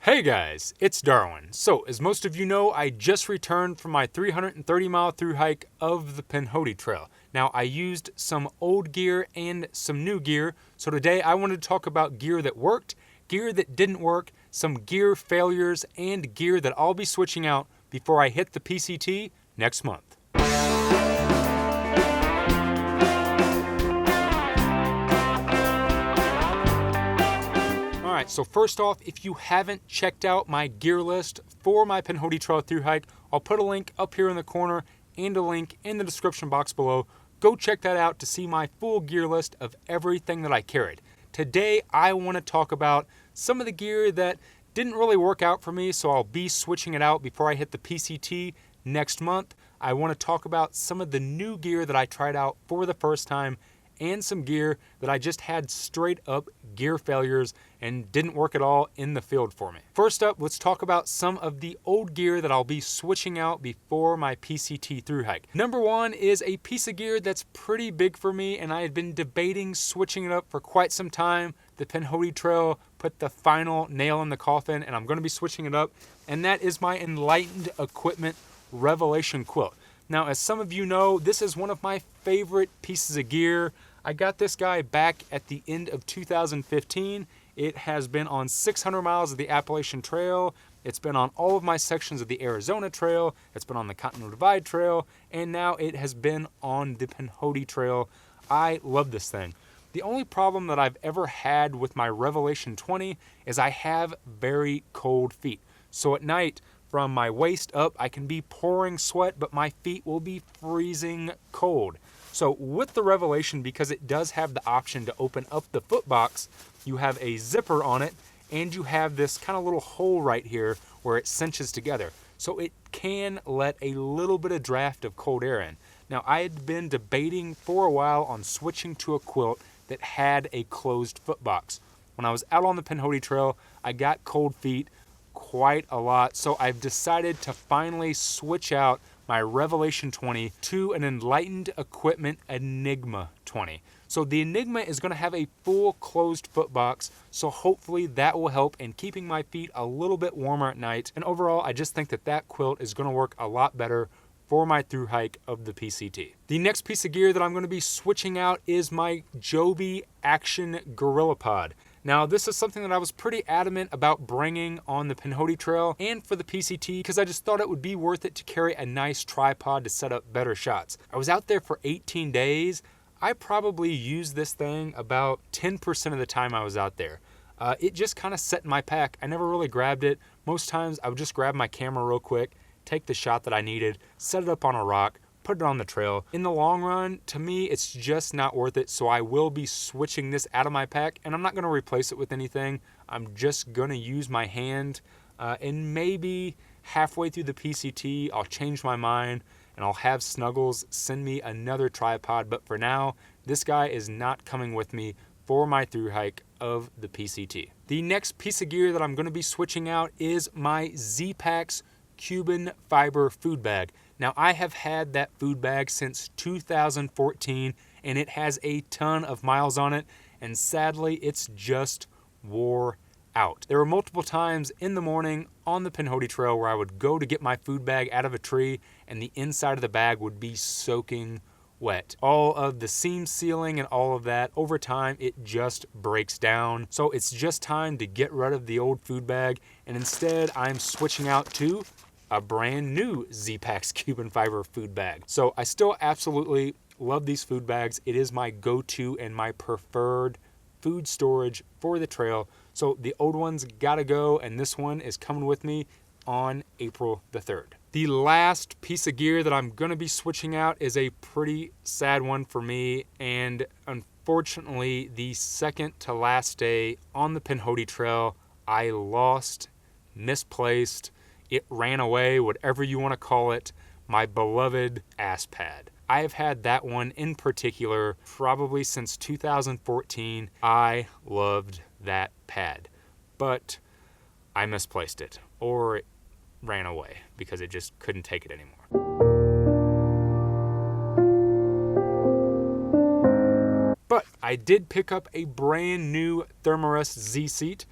Hey guys, it's Darwin. So, as most of you know, I just returned from my 330-mile through hike of the Pinhoti Trail. Now, I used some old gear and some new gear, so today I wanted to talk about gear that worked, gear that didn't work, some gear failures, and gear that I'll be switching out before I hit the PCT next month. Alright, so first off, if you haven't checked out my gear list for my Pinhoti Trail through hike, I'll put a link up here in the corner and a link in the description box below. Go check that out to see my full gear list of everything that I carried. Today, I want to talk about some of the gear that didn't really work out for me, so I'll be switching it out before I hit the PCT next month. I want to talk about some of the new gear that I tried out for the first time and some gear that I just had straight up gear failures and didn't work at all in the field for me. First up, let's talk about some of the old gear that I'll be switching out before my PCT through hike. Number one is a piece of gear that's pretty big for me, and I had been debating switching it up for quite some time. The Pinhoti Trail put the final nail in the coffin, and I'm going to be switching it up, and that is my Enlightened Equipment Revelation quilt. Now, as some of you know, this is one of my favorite pieces of gear. I got this guy back at the end of 2015. It has been on 600 miles of the Appalachian Trail. It's been on all of my sections of the Arizona Trail. It's been on the Continental Divide Trail. And now it has been on the Pinhoti Trail. I love this thing. The only problem that I've ever had with my Revelation 20 is I have very cold feet. So at night, from my waist up, I can be pouring sweat, but my feet will be freezing cold. So with the Revelation, because it does have the option to open up the foot box, you have a zipper on it, and you have this kind of little hole right here where it cinches together. So it can let a little bit of draft of cold air in. Now, I had been debating for a while on switching to a quilt that had a closed foot box. When I was out on the Pinhoti Trail, I got cold feet quite a lot, so I've decided to finally switch out my Revelation 20 to an Enlightened Equipment Enigma 20. So the Enigma is going to have a full closed foot box, so hopefully that will help in keeping my feet a little bit warmer at night. And overall, I just think that that quilt is going to work a lot better for my through hike of the PCT. The next piece of gear that I'm going to be switching out is my Joby Action GorillaPod. Now, this is something that I was pretty adamant about bringing on the Pinhoti Trail and for the PCT because I just thought it would be worth it to carry a nice tripod to set up better shots. I was out there for 18 days. I probably used this thing about 10% of the time I was out there. It just kind of sat in my pack. I never really grabbed it. Most times I would just grab my camera real quick, take the shot that I needed, set it up on a rock, put it on the trail. In the long run, to me, it's just not worth it, so I will be switching this out of my pack, and I'm not going to replace it with anything. I'm just going to use my hand, and maybe halfway through the PCT, I'll change my mind, and I'll have Snuggles send me another tripod, but for now, this guy is not coming with me for my through hike of the PCT. The next piece of gear that I'm going to be switching out is my Zpacks Cuban Fiber Food Bag. Now, I have had that food bag since 2014, and it has a ton of miles on it, and sadly, it's just wore out. There were multiple times in the morning on the Pinhoti Trail where I would go to get my food bag out of a tree, and the inside of the bag would be soaking wet. All of the seam sealing and all of that, over time, it just breaks down. So it's just time to get rid of the old food bag, and instead, I'm switching out to a brand new Zpacks Cuban Fiber food bag. So I still absolutely love these food bags. It is my go-to and my preferred food storage for the trail. So the old ones gotta go, and this one is coming with me on April the 3rd. The last piece of gear that I'm gonna be switching out is a pretty sad one for me, and unfortunately, the second to last day on the Pinhoti Trail, I lost, misplaced, it ran away, whatever you want to call it, my beloved ass pad. I have had that one in particular probably since 2014. I loved that pad, but I misplaced it, or it ran away because it just couldn't take it anymore. But I did pick up a brand new Thermarest Z seat.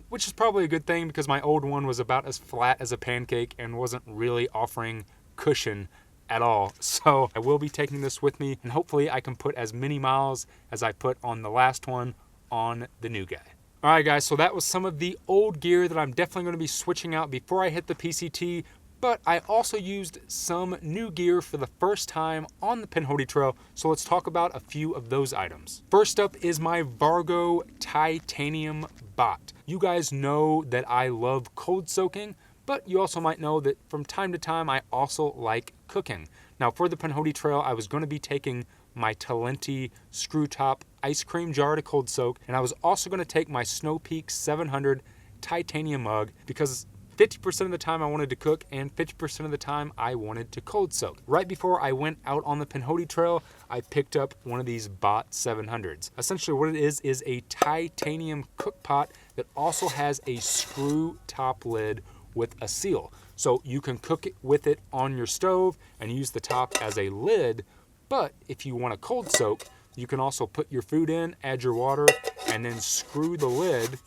which is probably a good thing because my old one was about as flat as a pancake and wasn't really offering cushion at all. So I will be taking this with me, and hopefully I can put as many miles as I put on the last one on the new guy. All right, guys, so that was some of the old gear that I'm definitely going to be switching out before I hit the PCT, but I also used some new gear for the first time on the Pinhoti Trail, so let's talk about a few of those items. First up is my Vargo Titanium BOT. You guys know that I love cold soaking, but you also might know that from time to time I also like cooking. Now for the Pinhoti Trail, I was going to be taking my Talenti screw top ice cream jar to cold soak, and I was also going to take my Snow Peak 700 titanium mug because 50% of the time I wanted to cook and 50% of the time I wanted to cold soak. Right before I went out on the Pinhoti Trail, I picked up one of these BOT 700s. Essentially what it is a titanium cook pot that also has a screw top lid with a seal. So you can cook it with it on your stove and use the top as a lid, but if you want to cold soak, you can also put your food in, add your water, and then screw the lid,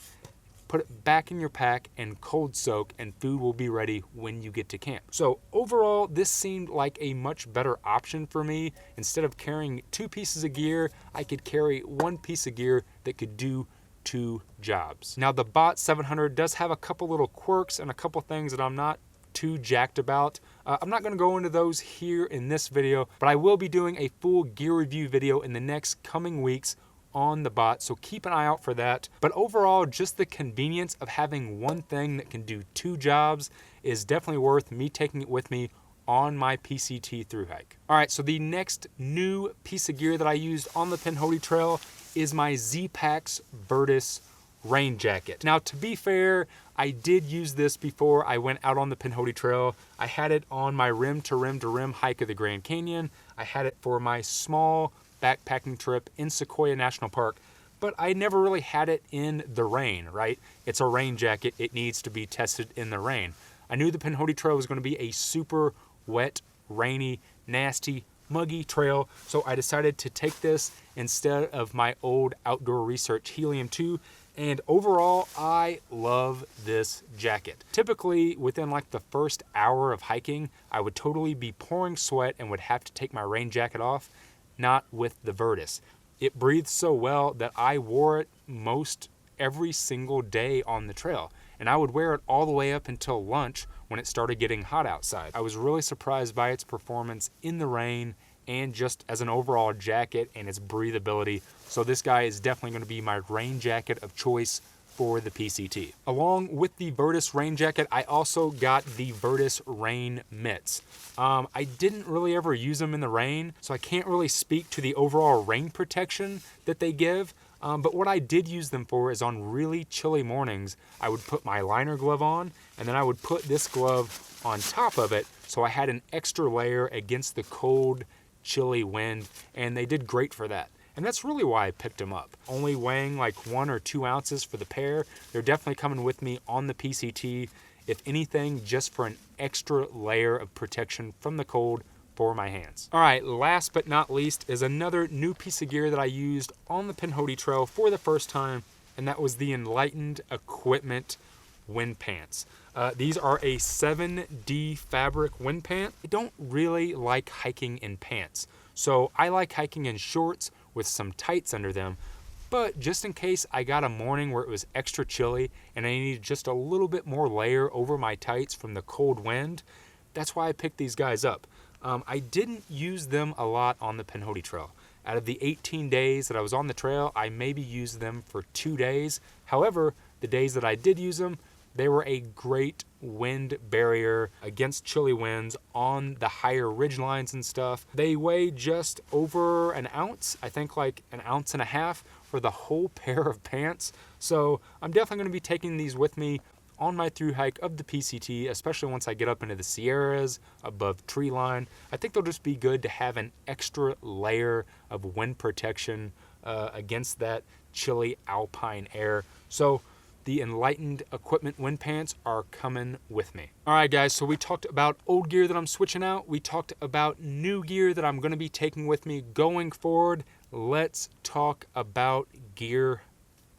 put it back in your pack and cold soak, and food will be ready when you get to camp. So overall, this seemed like a much better option for me. Instead of carrying 2 pieces of gear, I could carry 1 piece of gear that could do 2 jobs. Now the BOT 700 does have a couple little quirks and a couple things that I'm not too jacked about. I'm not going to go into those here in this video, but I will be doing a full gear review video in the next coming weeks on the BOT, so keep an eye out for that. But overall, just the convenience of having one thing that can do 2 jobs is definitely worth me taking it with me on my PCT thru hike. All right, so the next new piece of gear that I used on the Pinhoti Trail is my Zpacks Vertice rain jacket. Now, to be fair, I did use this before I went out on the Pinhoti Trail. I had it on my rim to rim to rim hike of the Grand Canyon. I had it for my small backpacking trip in Sequoia National Park, but I never really had it in the rain, right? It's a rain jacket. It needs to be tested in the rain. I knew the Pinhoti Trail was going to be a super wet, rainy, nasty, muggy trail, so I decided to take this instead of my old Outdoor Research Helium 2, and overall, I love this jacket. Typically, within like the first hour of hiking, I would totally be pouring sweat and would have to take my rain jacket off. Not with the Vertice. It breathes so well that I wore it most every single day on the trail, and I would wear it all the way up until lunch when it started getting hot outside. I was really surprised by its performance in the rain and just as an overall jacket and its breathability. So this guy is definitely going to be my rain jacket of choice for the PCT. Along with the Vertice rain jacket, I also got the Vertice rain mitts. I didn't really ever use them in the rain, so I can't really speak to the overall rain protection that they give. But what I did use them for is on really chilly mornings, I would put my liner glove on, and then I would put this glove on top of it, so I had an extra layer against the cold, chilly wind, and they did great for that. And that's really why I picked them up. Only weighing like 1 or 2 ounces for the pair. They're definitely coming with me on the PCT. If anything, just for an extra layer of protection from the cold for my hands. All right, last but not least is another new piece of gear that I used on the Pinhoti Trail for the first time, and that was the Enlightened Equipment wind pants. These are a 7D fabric wind pant. I don't really like hiking in pants, so I like hiking in shorts with some tights under them, but just in case I got a morning where it was extra chilly and I needed just a little bit more layer over my tights from the cold wind, that's why I picked these guys up. I didn't use them a lot on the Pinhoti Trail. Out of the 18 days that I was on the trail, I maybe used them for 2 days. However, the days that I did use them, they were a great wind barrier against chilly winds on the higher ridge lines and stuff. They weigh just over an ounce, I think like 1.5 ounces for the whole pair of pants. So I'm definitely going to be taking these with me on my thru hike of the PCT, especially once I get up into the Sierras above tree line. I think they'll just be good to have an extra layer of wind protection against that chilly alpine air. So the Enlightened Equipment wind pants are coming with me. All right, guys, so we talked about old gear that I'm switching out. We talked about new gear that I'm going to be taking with me going forward. Let's talk about gear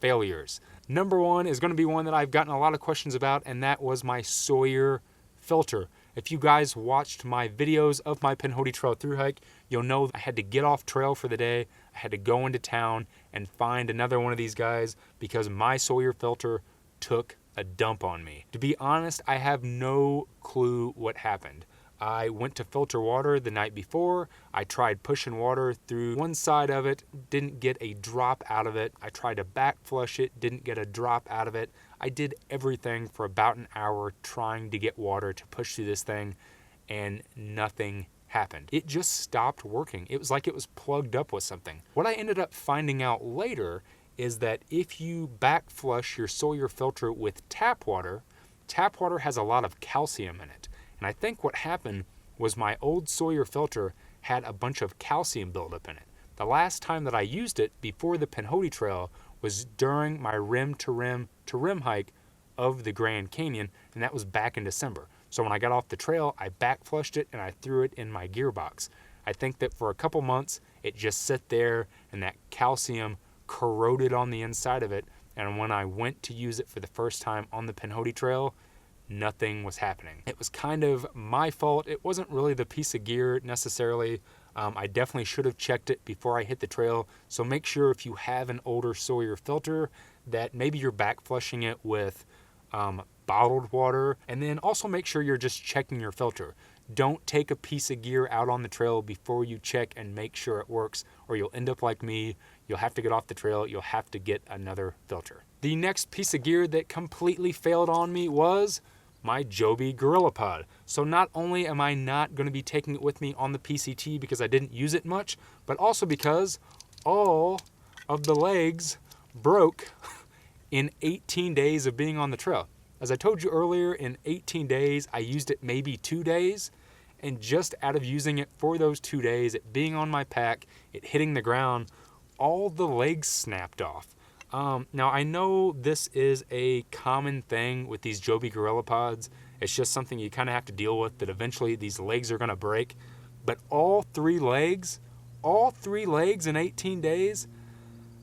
failures. Number one is going to be one that I've gotten a lot of questions about, and that was my Sawyer filter. If you guys watched my videos of my Pinhoti Trail thru hike, you'll know I had to get off trail for the day. I had to go into town and find another one of these guys because my Sawyer filter took a dump on me. To be honest, I have no clue what happened. I went to filter water the night before. I tried pushing water through one side of it, didn't get a drop out of it. I tried to back flush it, didn't get a drop out of it. I did everything for about an hour trying to get water to push through this thing, and nothing happened. It just stopped working. It was like it was plugged up with something. What I ended up finding out later is that if you back flush your Sawyer filter with tap water has a lot of calcium in it. And I think what happened was my old Sawyer filter had a bunch of calcium buildup in it. The last time that I used it before the Pinhoti Trail was during my rim to rim hike of the Grand Canyon, and that was back in December. So when I got off the trail, I back flushed it and I threw it in my gearbox. I think that for a couple months, it just sat there and that calcium corroded on the inside of it. And when I went to use it for the first time on the Pinhoti Trail, nothing was happening. It was kind of my fault. It wasn't really the piece of gear necessarily. I definitely should have checked it before I hit the trail. So make sure if you have an older Sawyer filter that maybe you're back flushing it with bottled water. And then also make sure you're just checking your filter. Don't take a piece of gear out on the trail before you check and make sure it works, or you'll end up like me. You'll have to get off the trail. You'll have to get another filter. The next piece of gear that completely failed on me was my Joby GorillaPod. So not only am I not going to be taking it with me on the PCT because I didn't use it much, but also because all of the legs broke in 18 days of being on the trail. As I told you earlier, in 18 days, I used it maybe 2 days, and just out of using it for those 2 days, it being on my pack, it hitting the ground, all the legs snapped off. Now, I know this is a common thing with these Joby GorillaPods. It's just something you kind of have to deal with, that eventually these legs are going to break. But all three legs in 18 days,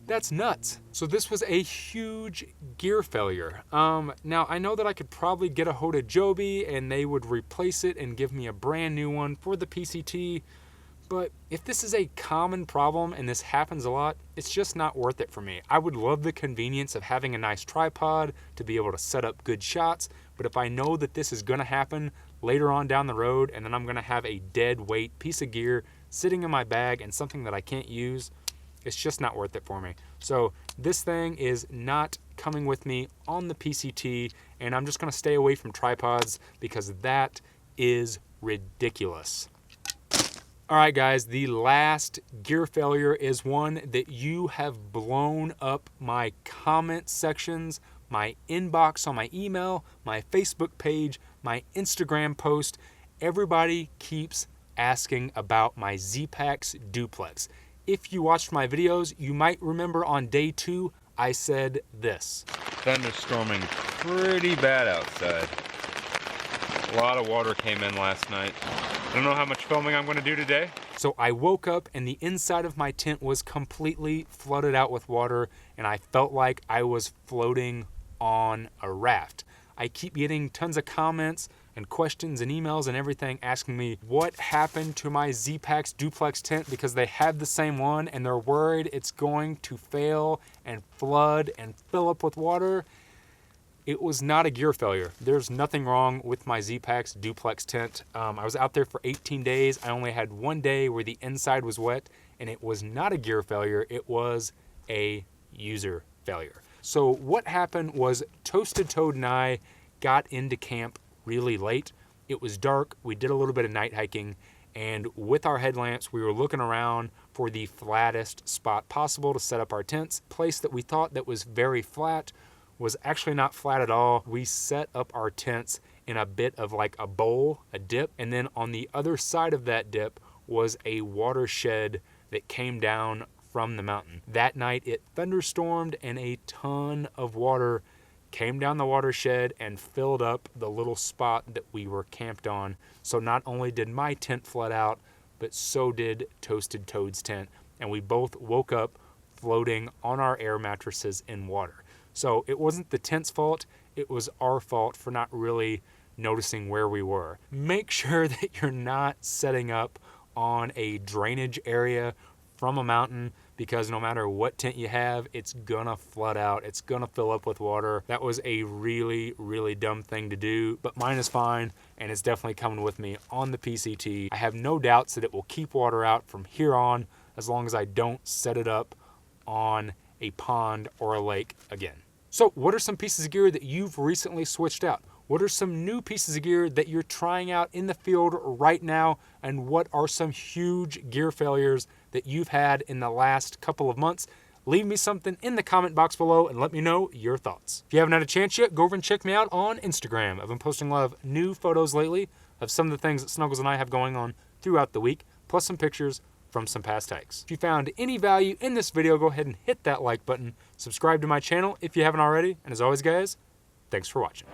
that's nuts. So this was a huge gear failure. Now, I know that I could probably get a hold of Joby and they would replace it and give me a brand new one for the PCT. But if this is a common problem and this happens a lot, it's just not worth it for me. I would love the convenience of having a nice tripod to be able to set up good shots, but if I know that this is going to happen later on down the road and then I'm going to have a dead weight piece of gear sitting in my bag and something that I can't use, it's just not worth it for me. So this thing is not coming with me on the PCT, and I'm just going to stay away from tripods because that is ridiculous. All right, guys, the last gear failure is one that you have blown up my comment sections, my inbox on my email, my Facebook page, my Instagram post. Everybody keeps asking about my Zpacks Duplex. If you watched my videos, you might remember on day 2, I said this. Thunderstorming pretty bad outside. A lot of water came in last night. I don't know how much filming I'm going to do today. So I woke up and the inside of my tent was completely flooded out with water, and I felt like I was floating on a raft. I keep getting tons of comments and questions and emails and everything asking me what happened to my Zpacks Duplex tent because they have the same one and they're worried it's going to fail and flood and fill up with water. It was not a gear failure. There's nothing wrong with my Zpacks Duplex tent. I was out there for 18 days. I only had 1 day where the inside was wet, and it was not a gear failure. It was a user failure. So what happened was Toasted Toad and I got into camp really late. It was dark. We did a little bit of night hiking, and with our headlamps, we were looking around for the flattest spot possible to set up our tents. Place that we thought that was very flat was actually not flat at all. We set up our tents in a bit of like a bowl, a dip, and then on the other side of that dip was a watershed that came down from the mountain. That night it thunderstormed and a ton of water came down the watershed and filled up the little spot that we were camped on. So not only did my tent flood out, but so did Toasted Toad's tent, and we both woke up floating on our air mattresses in water. So it wasn't the tent's fault, it was our fault for not really noticing where we were. Make sure that you're not setting up on a drainage area from a mountain, because no matter what tent you have, it's gonna flood out. It's gonna fill up with water. That was a really, really dumb thing to do, but mine is fine, and it's definitely coming with me on the PCT. I have no doubts that it will keep water out from here on, as long as I don't set it up on a pond or a lake again. So what are some pieces of gear that you've recently switched out? What are some new pieces of gear that you're trying out in the field right now? And what are some huge gear failures that you've had in the last couple of months? Leave me something in the comment box below and let me know your thoughts. If you haven't had a chance yet, go over and check me out on Instagram. I've been posting a lot of new photos lately of some of the things that Snuggles and I have going on throughout the week, plus some pictures from some past hikes. If you found any value in this video, go ahead and hit that like button. Subscribe to my channel if you haven't already. And as always, guys, thanks for watching.